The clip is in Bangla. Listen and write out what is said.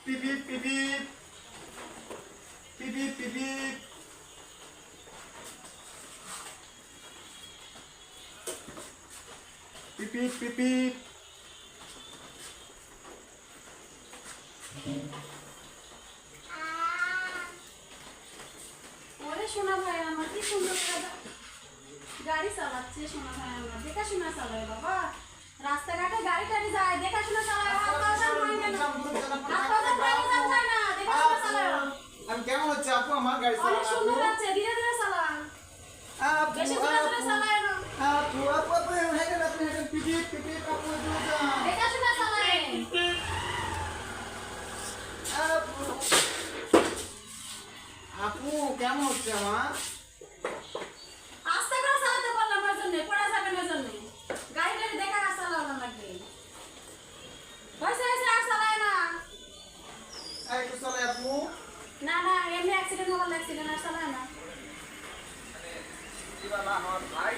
Beep beep beep beep. Beep beep beep beep. Beep beep beep beep. ওরে সোনা ভাই আমার কি সুন্দর গাড়ি চালাচ্ছে সোনা ভাই আমার দেখাশোনা চালায় বাবা রাস্তাঘাটে গাড়ি টাড়ি যায় দেখাশোনা চালায় আমি কেমন হচ্ছে আপু আমার গাড়ি চালানো? অনেক সুন্দর আছে ধীরে ধীরে চালান বেশি জোরে জোরে চালায় না আপু আপু আপু হেঁটে আপনি হেঁটে পিপি পিপি আপু দেখাশোনা চালায় আপু কেমন হচ্ছে আমার? আস্তে করে চালাতে পারলাম ওর জন্য পড়া যাবে না জন্য গাড়ি টাড়ি দেখা চালানো লাগবে হয়েছে হয়েছে আর চালায় না একটু চলে আপু। না না এমনি অ্যাক্সিডেন্ট হওয়ার অ্যাক্সিডেন্ট আর চালায় না আমার ভাই